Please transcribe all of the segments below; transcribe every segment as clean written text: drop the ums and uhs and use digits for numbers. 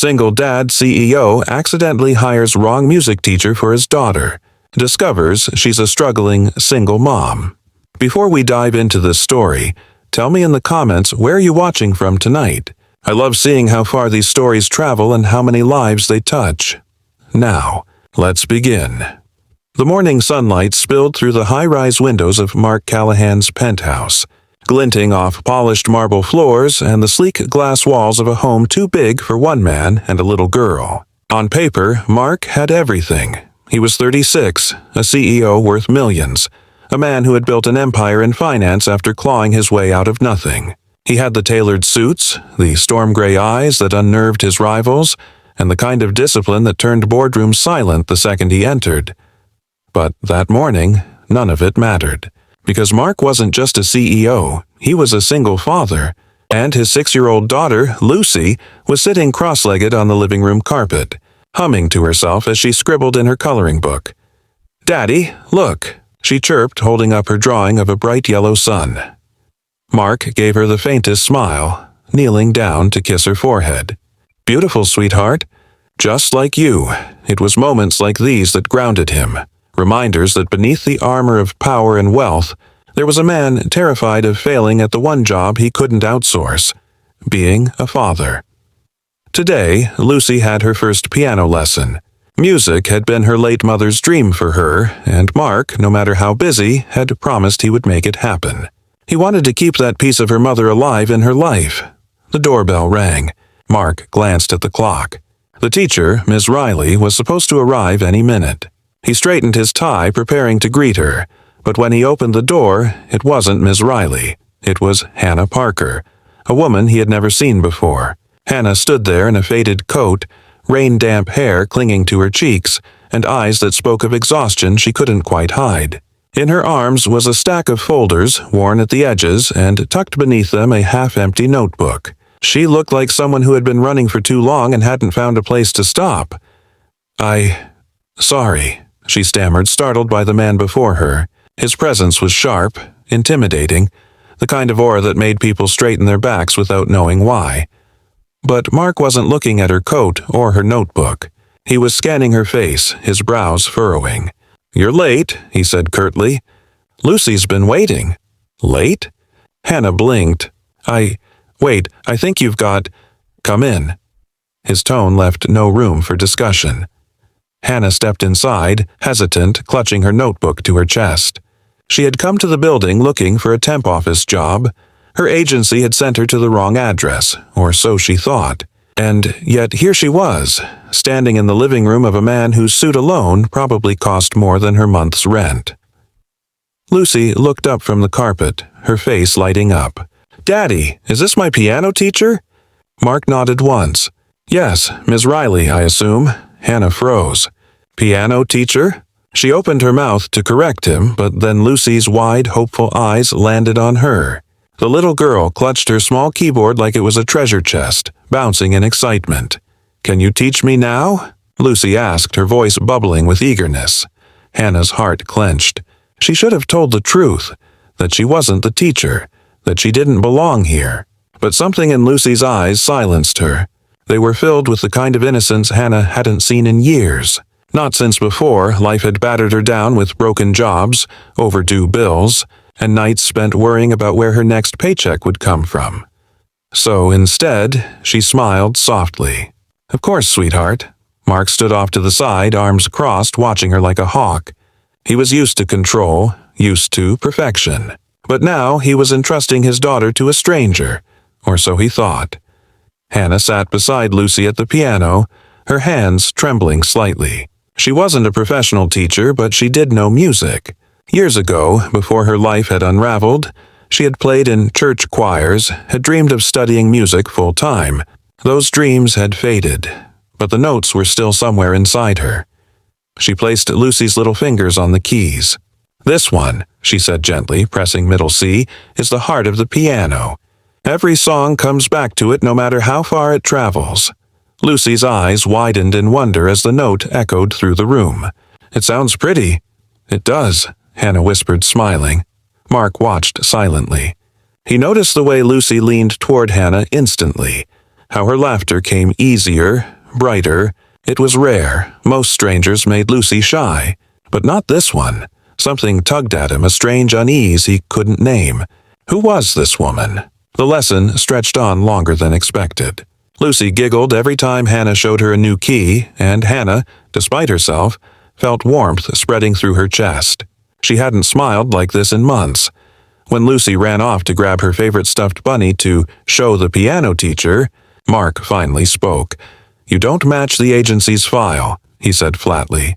Single dad CEO accidentally hires wrong music teacher for his daughter. Discovers she's a struggling single mom. Before we dive into this story, tell me in the comments where you're watching from tonight. I love seeing how far these stories travel and how many lives they touch. Now, let's begin. The morning sunlight spilled through the high-rise windows of Mark Callahan's penthouse, glinting off polished marble floors and the sleek glass walls of a home too big for one man and a little girl. On paper, Mark had everything. He was 36, a CEO worth millions, a man who had built an empire in finance after clawing his way out of nothing. He had the tailored suits, the storm gray eyes that unnerved his rivals, and the kind of discipline that turned boardrooms silent the second he entered. But that morning, none of it mattered. Because Mark wasn't just a CEO, he was a single father, and his 6-year-old daughter, Lucy, was sitting cross-legged on the living room carpet, humming to herself as she scribbled in her coloring book. "Daddy, look," she chirped, holding up her drawing of a bright yellow sun. Mark gave her the faintest smile, kneeling down to kiss her forehead. "Beautiful, sweetheart. Just like you." It was moments like these that grounded him. Reminders that beneath the armor of power and wealth, there was a man terrified of failing at the one job he couldn't outsource, being a father. Today, Lucy had her first piano lesson. Music had been her late mother's dream for her, and Mark, no matter how busy, had promised he would make it happen. He wanted to keep that piece of her mother alive in her life. The doorbell rang. Mark glanced at the clock. The teacher, Ms. Riley, was supposed to arrive any minute. He straightened his tie, preparing to greet her, but when he opened the door, it wasn't Ms. Riley. It was Hannah Parker, a woman he had never seen before. Hannah stood there in a faded coat, rain-damp hair clinging to her cheeks, and eyes that spoke of exhaustion she couldn't quite hide. In her arms was a stack of folders, worn at the edges, and tucked beneath them a half-empty notebook. She looked like someone who had been running for too long and hadn't found a place to stop. Sorry, she stammered, startled by the man before her. His presence was sharp, intimidating, the kind of aura that made people straighten their backs without knowing why. But Mark wasn't looking at her coat or her notebook. He was scanning her face, his brows furrowing. "You're late," he said curtly. "Lucy's been waiting." "Late?" Hannah blinked. Wait, I think you've got—" "Come in." His tone left no room for discussion. Hannah stepped inside, hesitant, clutching her notebook to her chest. She had come to the building looking for a temp office job. Her agency had sent her to the wrong address, or so she thought. And yet here she was, standing in the living room of a man whose suit alone probably cost more than her month's rent. Lucy looked up from the carpet, her face lighting up. "Daddy, is this my piano teacher?" Mark nodded once. "Yes, Ms. Riley, I assume." Hannah froze. "Piano teacher?" She opened her mouth to correct him, but then Lucy's wide, hopeful eyes landed on her. The little girl clutched her small keyboard like it was a treasure chest, bouncing in excitement. "Can you teach me now?" Lucy asked, her voice bubbling with eagerness. Hannah's heart clenched. She should have told the truth, that she wasn't the teacher, that she didn't belong here. But something in Lucy's eyes silenced her. They were filled with the kind of innocence Hannah hadn't seen in years. Not since before, life had battered her down with broken jobs, overdue bills, and nights spent worrying about where her next paycheck would come from. So instead, she smiled softly. "Of course, sweetheart." Mark stood off to the side, arms crossed, watching her like a hawk. He was used to control, used to perfection. But now he was entrusting his daughter to a stranger, or so he thought. Hannah sat beside Lucy at the piano, her hands trembling slightly. She wasn't a professional teacher, but she did know music. Years ago, before her life had unraveled, she had played in church choirs, had dreamed of studying music full-time. Those dreams had faded, but the notes were still somewhere inside her. She placed Lucy's little fingers on the keys. "This one," she said gently, pressing middle C, "is the heart of the piano. Every song comes back to it no matter how far it travels." Lucy's eyes widened in wonder as the note echoed through the room. "It sounds pretty." "It does," Hannah whispered, smiling. Mark watched silently. He noticed the way Lucy leaned toward Hannah instantly. how her laughter came easier, brighter. It was rare. Most strangers made Lucy shy. But not this one. Something tugged at him, a strange unease he couldn't name. Who was this woman? The lesson stretched on longer than expected. Lucy giggled every time Hannah showed her a new key, and Hannah, despite herself, felt warmth spreading through her chest. She hadn't smiled like this in months. When Lucy ran off to grab her favorite stuffed bunny to show the piano teacher, Mark finally spoke. "You don't match the agency's file," he said flatly.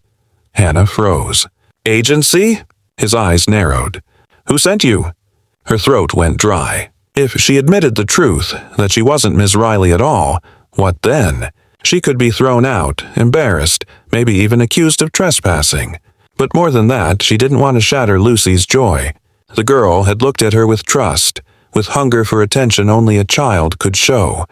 Hannah froze. "Agency?" His eyes narrowed. "Who sent you?" Her throat went dry. If she admitted the truth, that she wasn't Miss Riley at all, what then? She could be thrown out, embarrassed, maybe even accused of trespassing. But more than that, she didn't want to shatter Lucy's joy. The girl had looked at her with trust, with hunger for attention only a child could show.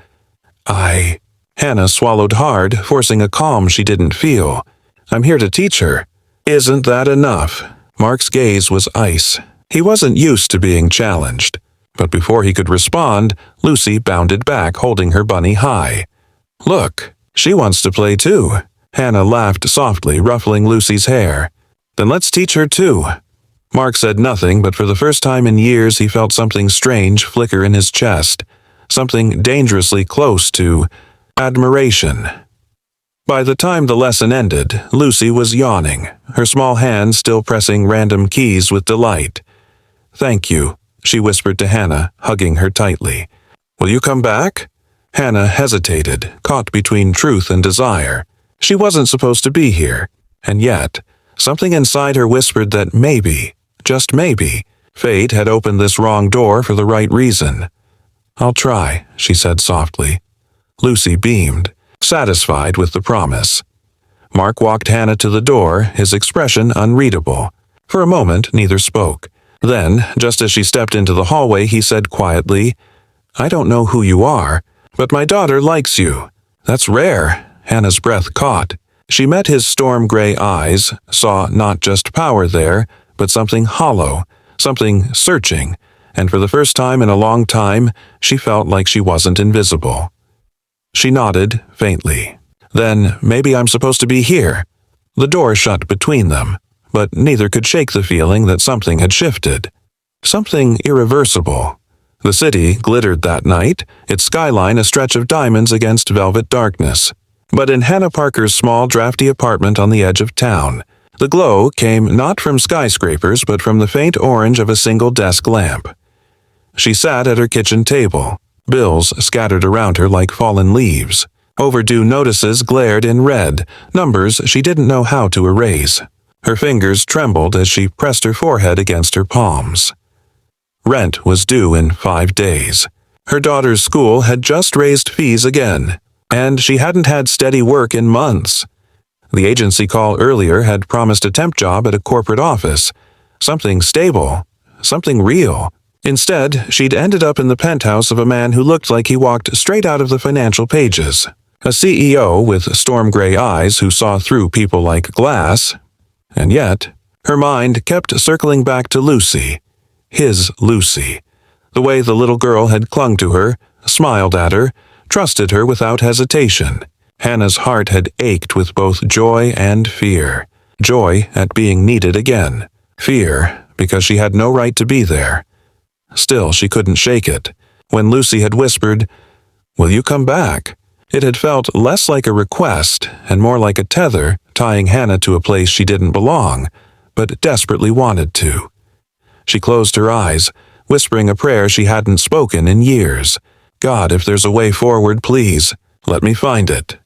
Hannah swallowed hard, forcing a calm she didn't feel. "I'm here to teach her." "Isn't that enough?" Mark's gaze was ice. He wasn't used to being challenged. But before he could respond, Lucy bounded back, holding her bunny high. "Look, she wants to play too." Hannah laughed softly, ruffling Lucy's hair. "Then let's teach her too." Mark said nothing, but for the first time in years he felt something strange flicker in his chest, something dangerously close to admiration. By the time the lesson ended, Lucy was yawning, her small hands still pressing random keys with delight. "Thank you," she whispered to Hannah, hugging her tightly. "Will you come back?" Hannah hesitated, caught between truth and desire. She wasn't supposed to be here, and yet, something inside her whispered that maybe, just maybe, fate had opened this wrong door for the right reason. "I'll try," she said softly. Lucy beamed, satisfied with the promise. Mark walked Hannah to the door, his expression unreadable. For a moment, neither spoke. Then, just as she stepped into the hallway, he said quietly, "I don't know who you are, but my daughter likes you." "That's rare." Hannah's breath caught. She met his storm-gray eyes, saw not just power there, but something hollow, something searching, and for the first time in a long time, she felt like she wasn't invisible. She nodded, faintly. "Then maybe I'm supposed to be here." The door shut between them, but neither could shake the feeling that something had shifted. Something irreversible. The city glittered that night, its skyline a stretch of diamonds against velvet darkness. But in Hannah Parker's small, drafty apartment on the edge of town, the glow came not from skyscrapers but from the faint orange of a single desk lamp. She sat at her kitchen table, bills scattered around her like fallen leaves. Overdue notices glared in red, numbers she didn't know how to erase. Her fingers trembled as she pressed her forehead against her palms. Rent was due in 5 days. Her daughter's school had just raised fees again, and she hadn't had steady work in months. The agency call earlier had promised a temp job at a corporate office, something stable, something real. Instead, she'd ended up in the penthouse of a man who looked like he walked straight out of the financial pages. A CEO with storm-gray eyes who saw through people like glass. And yet, her mind kept circling back to Lucy. His Lucy. The way the little girl had clung to her, smiled at her, trusted her without hesitation. Hannah's heart had ached with both joy and fear. Joy at being needed again. Fear because she had no right to be there. Still, she couldn't shake it. When Lucy had whispered, "Will you come back?" it had felt less like a request and more like a tether tying Hannah to a place she didn't belong, but desperately wanted to. She closed her eyes, whispering a prayer she hadn't spoken in years. "God, if there's a way forward, please, let me find it."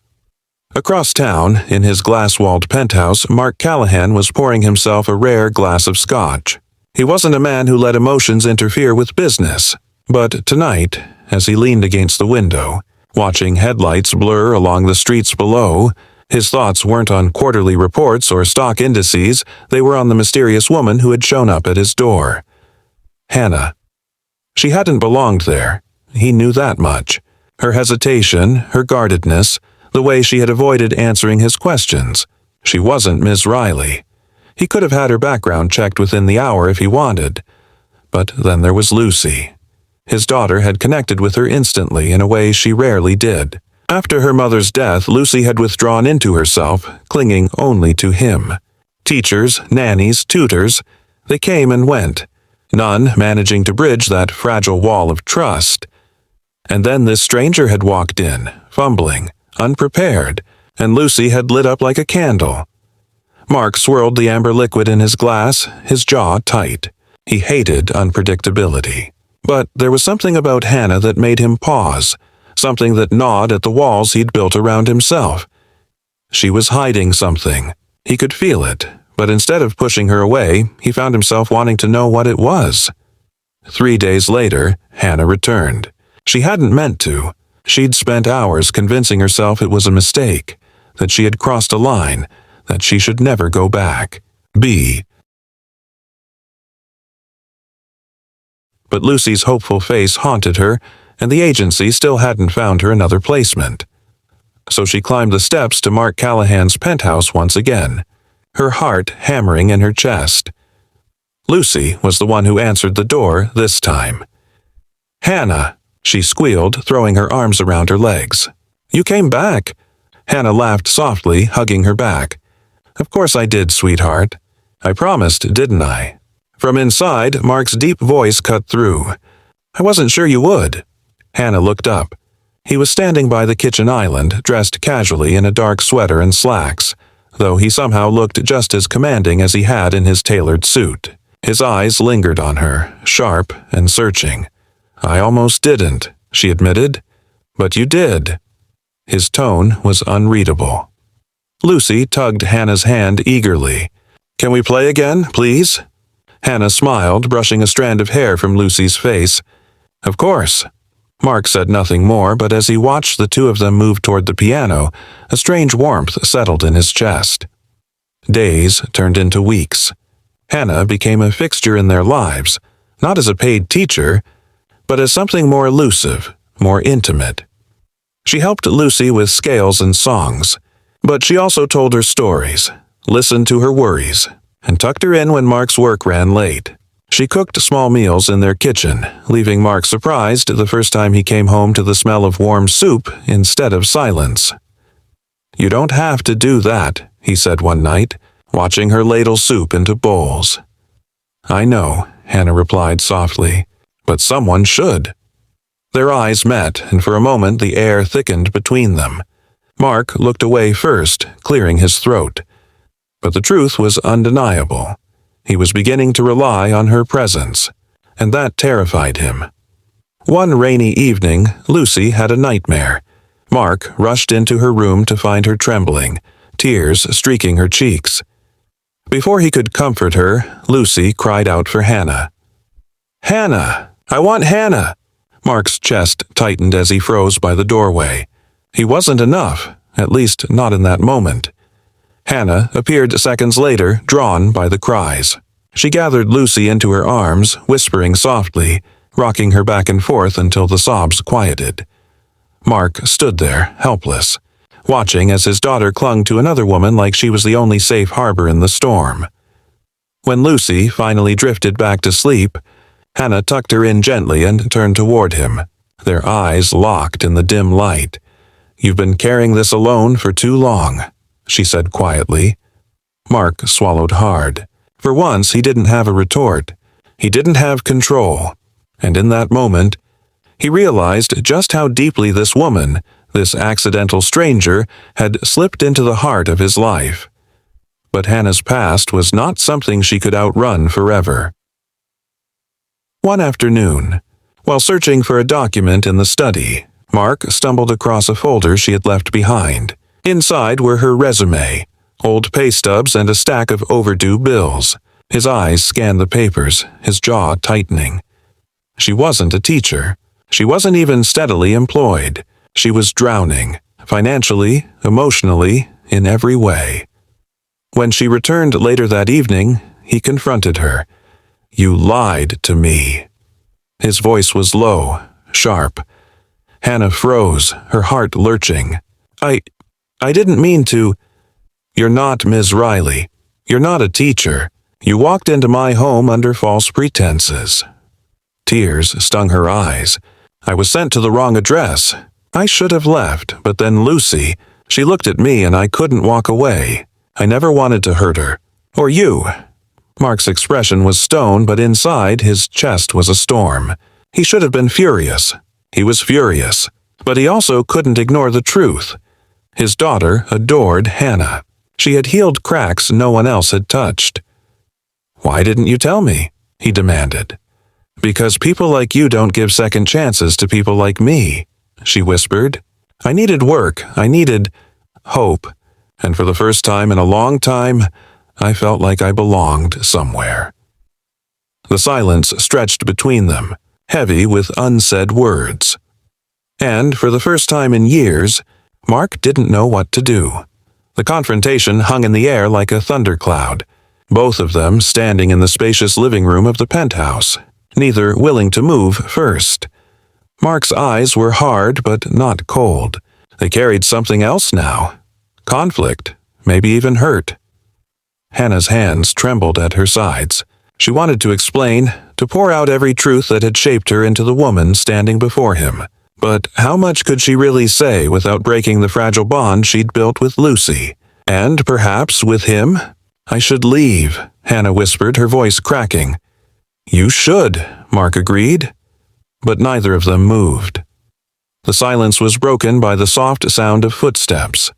Across town, in his glass-walled penthouse, Mark Callahan was pouring himself a rare glass of scotch. He wasn't a man who let emotions interfere with business, but tonight, as he leaned against the window, watching headlights blur along the streets below, his thoughts weren't on quarterly reports or stock indices, they were on the mysterious woman who had shown up at his door. Hannah. She hadn't belonged there. He knew that much. Her hesitation, her guardedness, the way she had avoided answering his questions. She wasn't Miss Riley. He could have had her background checked within the hour if he wanted. But then there was Lucy. His daughter had connected with her instantly in a way she rarely did. After her mother's death, Lucy had withdrawn into herself, clinging only to him. Teachers, nannies, tutors, they came and went, none managing to bridge that fragile wall of trust. And then this stranger had walked in, fumbling, unprepared, and Lucy had lit up like a candle. Mark swirled the amber liquid in his glass, his jaw tight. He hated unpredictability. But there was something about Hannah that made him pause, something that gnawed at the walls he'd built around himself. She was hiding something. He could feel it, but instead of pushing her away, he found himself wanting to know what it was. 3 days later, Hannah returned. She hadn't meant to. She'd spent hours convincing herself it was a mistake, that she had crossed a line, that she should never go back. But Lucy's hopeful face haunted her, and the agency still hadn't found her another placement. So she climbed the steps to Mark Callahan's penthouse once again, her heart hammering in her chest. Lucy was the one who answered the door this time. "Hannah," she squealed, throwing her arms around her legs. "You came back." Hannah laughed softly, hugging her back. "Of course I did, sweetheart. I promised, didn't I?" From inside, Mark's deep voice cut through. "I wasn't sure you would." Hannah looked up. He was standing by the kitchen island, dressed casually in a dark sweater and slacks, though he somehow looked just as commanding as he had in his tailored suit. His eyes lingered on her, sharp and searching. "I almost didn't," she admitted. "But you did." His tone was unreadable. Lucy tugged Hannah's hand eagerly. "Can we play again, please?" Hannah smiled, brushing a strand of hair from Lucy's face. "Of course." Mark said nothing more, but as he watched the two of them move toward the piano, a strange warmth settled in his chest. Days turned into weeks. Hannah became a fixture in their lives, not as a paid teacher, but as something more elusive, more intimate. She helped Lucy with scales and songs, but she also told her stories, listened to her worries, and tucked her in when Mark's work ran late. She cooked small meals in their kitchen, leaving Mark surprised the first time he came home to the smell of warm soup instead of silence. "You don't have to do that," he said one night, watching her ladle soup into bowls. "I know," Hannah replied softly, "but someone should." Their eyes met, and for a moment the air thickened between them. Mark looked away first, clearing his throat. But the truth was undeniable. He was beginning to rely on her presence, and that terrified him. One rainy evening, Lucy had a nightmare. Mark rushed into her room to find her trembling, tears streaking her cheeks. Before he could comfort her, Lucy cried out for Hannah. "Hannah! I want Hannah!" Mark's chest tightened as he froze by the doorway. He wasn't enough, at least not in that moment. Hannah appeared seconds later, drawn by the cries. She gathered Lucy into her arms, whispering softly, rocking her back and forth until the sobs quieted. Mark stood there, helpless, watching as his daughter clung to another woman like she was the only safe harbor in the storm. When Lucy finally drifted back to sleep, Hannah tucked her in gently and turned toward him, their eyes locked in the dim light. "You've been carrying this alone for too long," she said quietly. Mark swallowed hard. For once, he didn't have a retort. He didn't have control. And in that moment, he realized just how deeply this woman, this accidental stranger, had slipped into the heart of his life. But Hannah's past was not something she could outrun forever. One afternoon, while searching for a document in the study, Mark stumbled across a folder she had left behind. Inside were her resume, old pay stubs, and a stack of overdue bills. His eyes scanned the papers, his jaw tightening. She wasn't a teacher. She wasn't even steadily employed. She was drowning, financially, emotionally, in every way. When she returned later that evening, he confronted her. "You lied to me." His voice was low, sharp. Hannah froze, her heart lurching. I didn't mean to." "You're not Ms. Riley. You're not a teacher. You walked into my home under false pretenses." Tears stung her eyes. I was sent to the wrong address. I should have left, but then Lucy, she looked at me and I couldn't walk away. I never wanted to hurt her. Or you. Mark's expression was stone, but inside his chest was a storm. He should have been furious. He was furious. But he also couldn't ignore the truth. His daughter adored Hannah. She had healed cracks no one else had touched. "Why didn't you tell me?" he demanded. "Because people like you don't give second chances to people like me," she whispered. "I needed work. I needed hope. And for the first time in a long time, I felt like I belonged somewhere." The silence stretched between them, heavy with unsaid words. And for the first time in years, Mark didn't know what to do. The confrontation hung in the air like a thundercloud, both of them standing in the spacious living room of the penthouse, neither willing to move first. Mark's eyes were hard but not cold. They carried something else now. Conflict, maybe even hurt. Hannah's hands trembled at her sides. She wanted to explain, to pour out every truth that had shaped her into the woman standing before him. But how much could she really say without breaking the fragile bond she'd built with Lucy? And perhaps with him? "I should leave," Hannah whispered, her voice cracking. "You should," Mark agreed. But neither of them moved. The silence was broken by the soft sound of footsteps.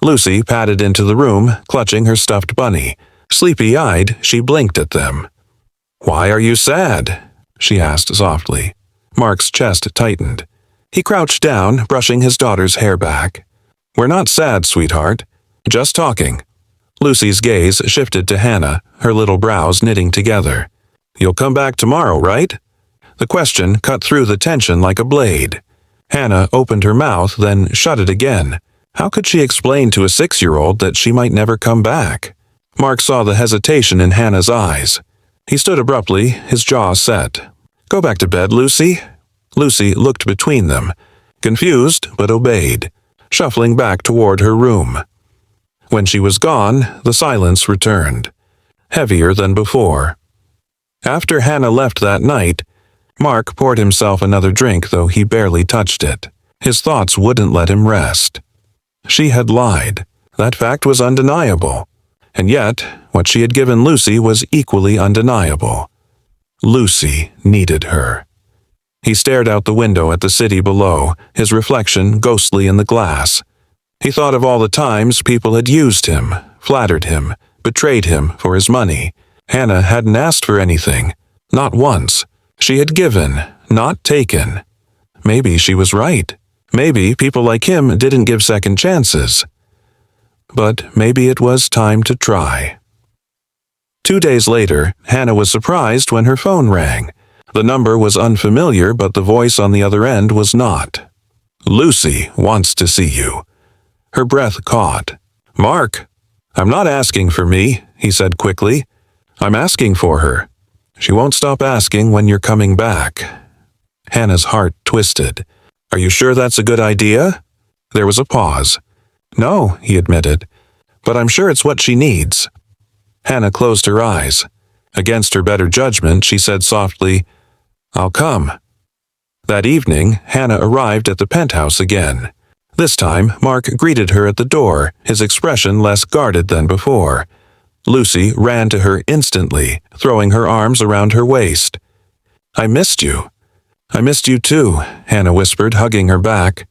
Lucy padded into the room, clutching her stuffed bunny. Sleepy-eyed, she blinked at them. "Why are you sad?" she asked softly. Mark's chest tightened. He crouched down, brushing his daughter's hair back. "We're not sad, sweetheart. Just talking." Lucy's gaze shifted to Hannah, her little brows knitting together. "You'll come back tomorrow, right?" The question cut through the tension like a blade. Hannah opened her mouth, then shut it again. How could she explain to a 6-year-old that she might never come back? Mark saw the hesitation in Hannah's eyes. He stood abruptly, his jaw set. "Go back to bed, Lucy." Lucy looked between them, confused but obeyed, shuffling back toward her room. When she was gone, the silence returned, heavier than before. After Hannah left that night, Mark poured himself another drink, though he barely touched it. His thoughts wouldn't let him rest. She had lied. That fact was undeniable. And yet, what she had given Lucy was equally undeniable. Lucy needed her. He stared out the window at the city below, his reflection ghostly in the glass. He thought of all the times people had used him, flattered him, betrayed him for his money. Hannah hadn't asked for anything. Not once. She had given, not taken. Maybe she was right. Maybe people like him didn't give second chances. But maybe it was time to try. 2 days later, Hannah was surprised when her phone rang. The number was unfamiliar, but the voice on the other end was not. "Lucy wants to see you." Her breath caught. "Mark, I'm not asking for me," he said quickly. "I'm asking for her. She won't stop asking when you're coming back." Hannah's heart twisted. "Are you sure that's a good idea?" There was a pause. "No," he admitted, "but I'm sure it's what she needs." Hannah closed her eyes. Against her better judgment, she said softly, "I'll come." That evening, Hannah arrived at the penthouse again. This time, Mark greeted her at the door, his expression less guarded than before. Lucy ran to her instantly, throwing her arms around her waist. "I missed you." "I missed you too," Hannah whispered, hugging her back.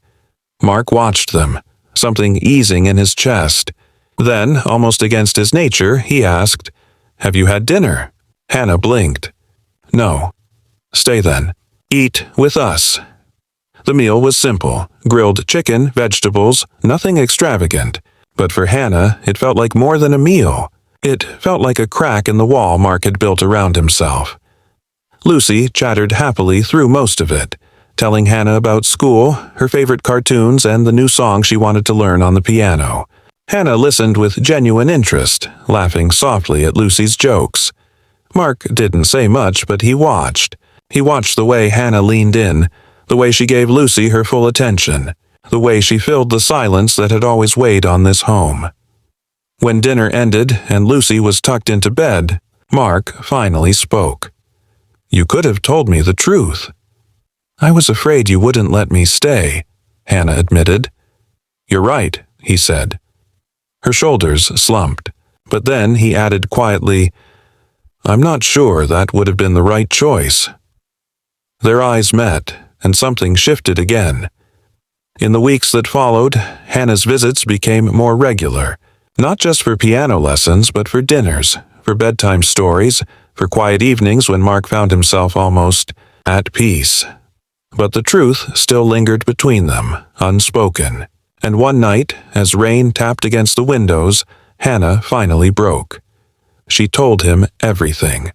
Mark watched them, something easing in his chest. Then, almost against his nature, he asked, "Have you had dinner?" Hannah blinked. "No." "Stay then. Eat with us." The meal was simple: grilled chicken, vegetables, nothing extravagant. But for Hannah, it felt like more than a meal. It felt like a crack in the wall Mark had built around himself. Lucy chattered happily through most of it, telling Hannah about school, her favorite cartoons, and the new song she wanted to learn on the piano. Hannah listened with genuine interest, laughing softly at Lucy's jokes. Mark didn't say much, but he watched. He watched the way Hannah leaned in, the way she gave Lucy her full attention, the way she filled the silence that had always weighed on this home. When dinner ended and Lucy was tucked into bed, Mark finally spoke. You could have told me the truth." "I was afraid you wouldn't let me stay," Hannah admitted. "You're right," he said. Her shoulders slumped, but then he added quietly, "I'm not sure that would have been the right choice." Their eyes met, and something shifted again. In the weeks that followed, Hannah's visits became more regular, not just for piano lessons, but for dinners, for bedtime stories, for quiet evenings when Mark found himself almost at peace. But the truth still lingered between them, unspoken. And one night, as rain tapped against the windows, Hannah finally broke. She told him everything.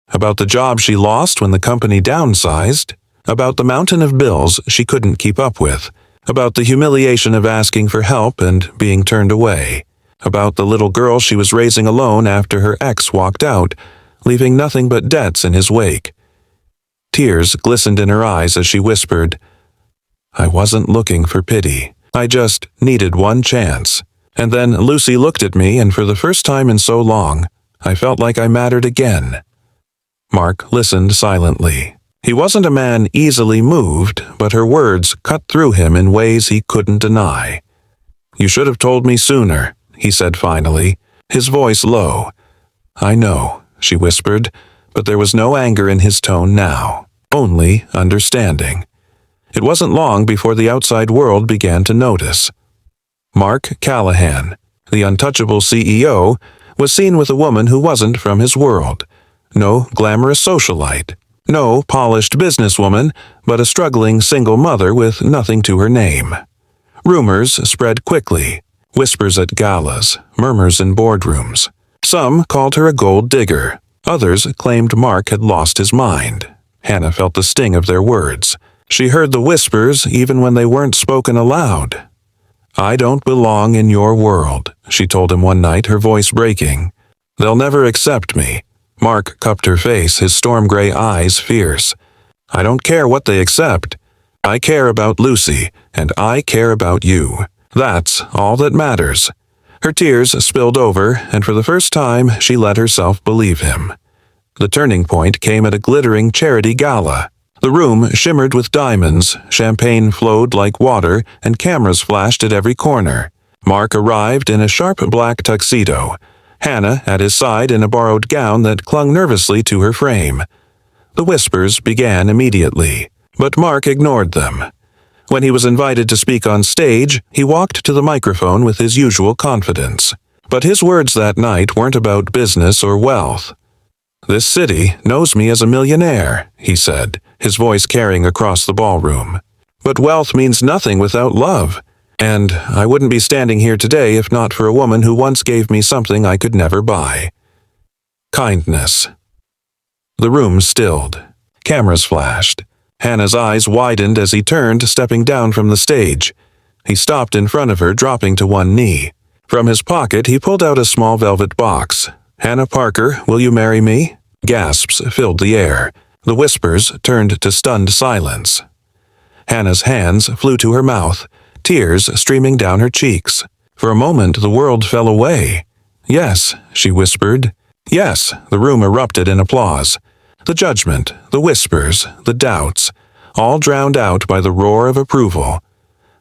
About the job she lost when the company downsized, about the mountain of bills she couldn't keep up with, about the humiliation of asking for help and being turned away, about the little girl she was raising alone after her ex walked out, leaving nothing but debts in his wake. Tears glistened in her eyes as she whispered, "I wasn't looking for pity. I just needed one chance." And then Lucy looked at me, and for the first time in so long, I felt like I mattered again. Mark listened silently. He wasn't a man easily moved, but her words cut through him in ways he couldn't deny. "You should have told me sooner," he said finally, his voice low. "I know," she whispered, but there was no anger in his tone now, only understanding. It wasn't long before the outside world began to notice. Mark Callahan, the untouchable CEO, was seen with a woman who wasn't from his world. No glamorous socialite. No polished businesswoman, but a struggling single mother with nothing to her name. Rumors spread quickly, whispers at galas, murmurs in boardrooms. Some called her a gold digger. Others claimed Mark had lost his mind. Hannah felt the sting of their words. She heard the whispers even when they weren't spoken aloud. "I don't belong in your world," she told him one night, her voice breaking. "They'll never accept me." Mark cupped her face, his storm-gray eyes fierce. "I don't care what they accept. I care about Lucy, and I care about you. That's all that matters." Her tears spilled over, and for the first time she let herself believe him. The turning point came at a glittering charity gala. The room shimmered with diamonds, champagne flowed like water, and cameras flashed at every corner. Mark arrived in a sharp black tuxedo, Hannah at his side in a borrowed gown that clung nervously to her frame. The whispers began immediately, but Mark ignored them. When he was invited to speak on stage, he walked to the microphone with his usual confidence. But his words that night weren't about business or wealth. "This city knows me as a millionaire," he said, his voice carrying across the ballroom. "But wealth means nothing without love. And I wouldn't be standing here today if not for a woman who once gave me something I could never buy. Kindness." The room stilled. Cameras flashed. Hannah's eyes widened as he turned, stepping down from the stage. He stopped in front of her, dropping to one knee. From his pocket, he pulled out a small velvet box. "Hannah Parker, will you marry me?" Gasps filled the air. The whispers turned to stunned silence. Hannah's hands flew to her mouth, tears streaming down her cheeks. For a moment, the world fell away. "Yes," she whispered. "Yes," the room erupted in applause. The judgment, the whispers, the doubts, all drowned out by the roar of approval.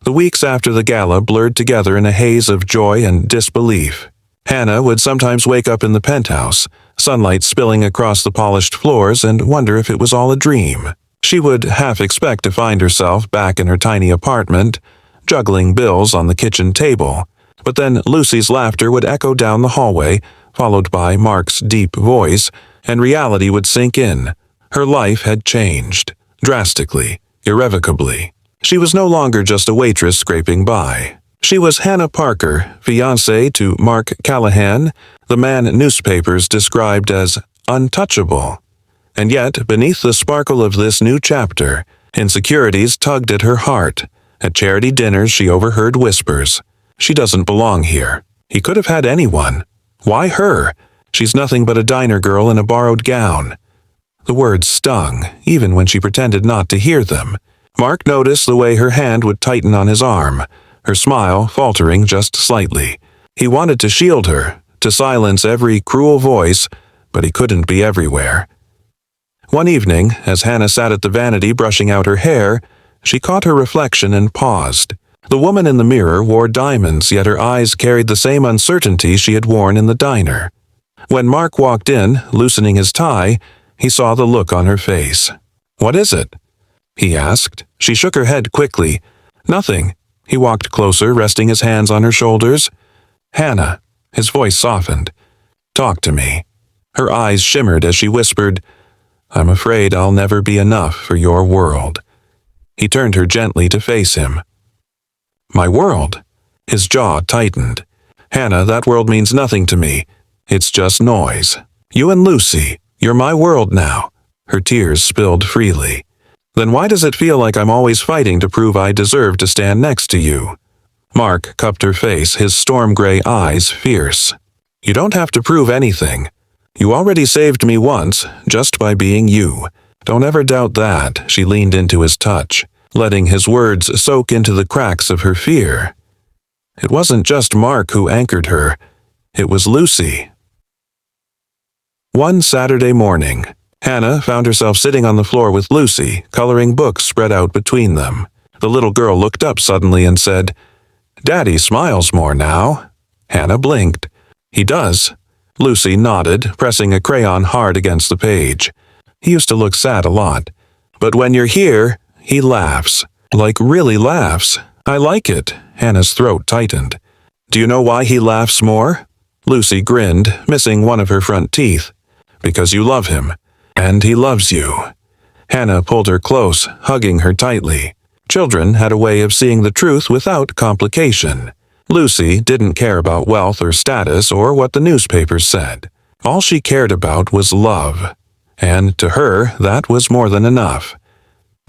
The weeks after the gala blurred together in a haze of joy and disbelief. Hannah would sometimes wake up in the penthouse, sunlight spilling across the polished floors, and wonder if it was all a dream. She would half expect to find herself back in her tiny apartment, juggling bills on the kitchen table. But then Lucy's laughter would echo down the hallway, followed by Mark's deep voice, and reality would sink in. Her life had changed, drastically, irrevocably. She was no longer just a waitress scraping by. She was Hannah Parker, fiancée to Mark Callahan, the man newspapers described as untouchable. And yet, beneath the sparkle of this new chapter, insecurities tugged at her heart. At charity dinners she overheard whispers. "She doesn't belong here. He could have had anyone. Why her? She's nothing but a diner girl in a borrowed gown." The words stung, even when she pretended not to hear them. Mark noticed the way her hand would tighten on his arm, her smile faltering just slightly. He wanted to shield her, to silence every cruel voice, but he couldn't be everywhere. One evening, as Hannah sat at the vanity brushing out her hair, she caught her reflection and paused. The woman in the mirror wore diamonds, yet her eyes carried the same uncertainty she had worn in the diner. When Mark walked in, loosening his tie, he saw the look on her face. "What is it?" he asked. She shook her head quickly. "Nothing." He walked closer, resting his hands on her shoulders. "Hannah," his voice softened. "Talk to me." Her eyes shimmered as she whispered, "I'm afraid I'll never be enough for your world." He turned her gently to face him. "My world?" His jaw tightened. "Hannah, that world means nothing to me. It's just noise. You and Lucy, you're my world now." Her tears spilled freely. "Then why does it feel like I'm always fighting to prove I deserve to stand next to you?" Mark cupped her face, his storm-gray eyes fierce. "You don't have to prove anything. You already saved me once, just by being you. Don't ever doubt that." She leaned into his touch, letting his words soak into the cracks of her fear. It wasn't just Mark who anchored her. It was Lucy. One Saturday morning, Hannah found herself sitting on the floor with Lucy, coloring books spread out between them. The little girl looked up suddenly and said, "Daddy smiles more now." Hannah blinked. "He does." Lucy nodded, pressing a crayon hard against the page. "He used to look sad a lot. But when you're here, he laughs. Like really laughs. I like it." Hannah's throat tightened. "Do you know why he laughs more?" Lucy grinned, missing one of her front teeth. "Because you love him. And he loves you." Hannah pulled her close, hugging her tightly. Children had a way of seeing the truth without complication. Lucy didn't care about wealth or status or what the newspapers said. All she cared about was love. And to her, that was more than enough.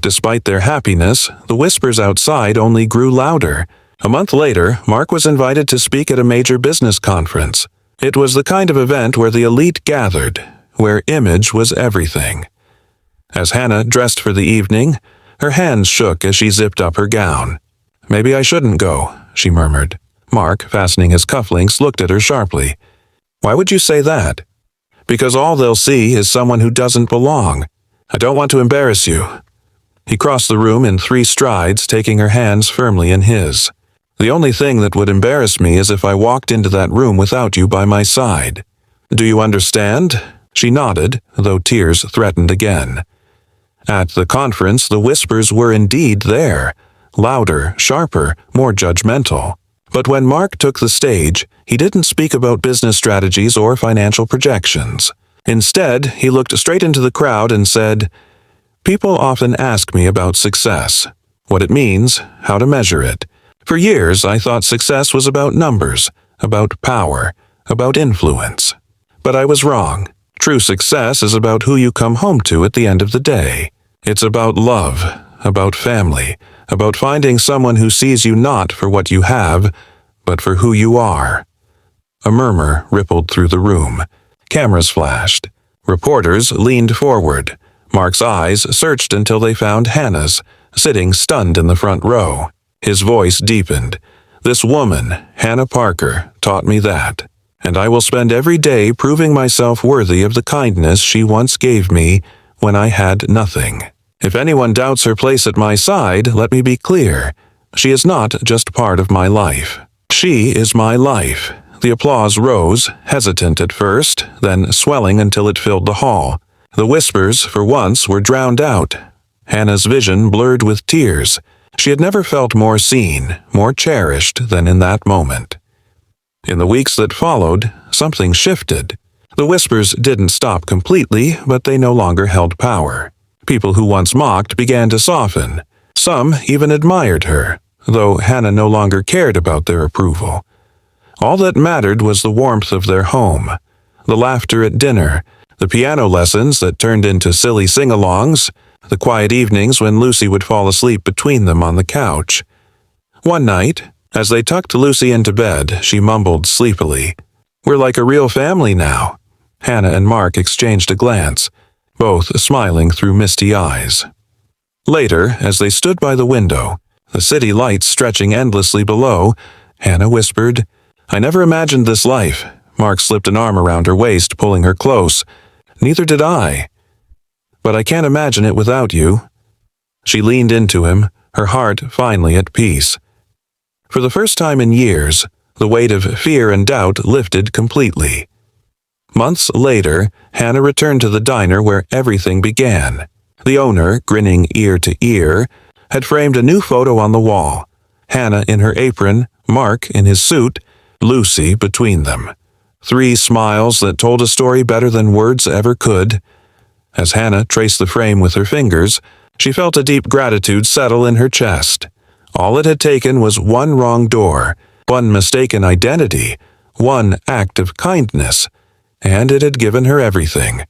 Despite their happiness, the whispers outside only grew louder. A month later, Mark was invited to speak at a major business conference. It was the kind of event where the elite gathered, where image was everything. As Hannah dressed for the evening, her hands shook as she zipped up her gown. "Maybe I shouldn't go," she murmured. Mark, fastening his cufflinks, looked at her sharply. "Why would you say that?" "Because all they'll see is someone who doesn't belong. I don't want to embarrass you." He crossed the room in 3 strides, taking her hands firmly in his. "The only thing that would embarrass me is if I walked into that room without you by my side. Do you understand?" She nodded, though tears threatened again. At the conference, the whispers were indeed there, louder, sharper, more judgmental. But when Mark took the stage, he didn't speak about business strategies or financial projections. Instead, he looked straight into the crowd and said, "People often ask me about success, what it means, how to measure it. For years, I thought success was about numbers, about power, about influence. But I was wrong. True success is about who you come home to at the end of the day. It's about love, about family, about finding someone who sees you not for what you have, but for who you are." A murmur rippled through the room. Cameras flashed. Reporters leaned forward. Mark's eyes searched until they found Hannah's, sitting stunned in the front row. His voice deepened. "This woman, Hannah Parker, taught me that. And I will spend every day proving myself worthy of the kindness she once gave me when I had nothing. If anyone doubts her place at my side, let me be clear. She is not just part of my life. She is my life." The applause rose, hesitant at first, then swelling until it filled the hall. The whispers, for once, were drowned out. Hannah's vision blurred with tears. She had never felt more seen, more cherished than in that moment. In the weeks that followed, something shifted. The whispers didn't stop completely, but they no longer held power. People who once mocked began to soften. Some even admired her, though Hannah no longer cared about their approval. All that mattered was the warmth of their home, the laughter at dinner, the piano lessons that turned into silly sing-alongs, the quiet evenings when Lucy would fall asleep between them on the couch. One night, as they tucked Lucy into bed, she mumbled sleepily, "We're like a real family now." Hannah and Mark exchanged a glance, both smiling through misty eyes. Later, as they stood by the window, the city lights stretching endlessly below, Hannah whispered, "I never imagined this life, Mark slipped an arm around her waist, pulling her close. Neither did I. But I can't imagine it without you. She leaned into him, her heart finally at peace. For the first time in years, the weight of fear and doubt lifted completely. Months later, Hannah returned to the diner where everything began. The owner, grinning ear to ear, had framed a new photo on the wall. Hannah in her apron, Mark in his suit, Lucy between them. 3 smiles that told a story better than words ever could. As Hannah traced the frame with her fingers, she felt a deep gratitude settle in her chest. All it had taken was one wrong door, one mistaken identity, one act of kindness, and it had given her everything.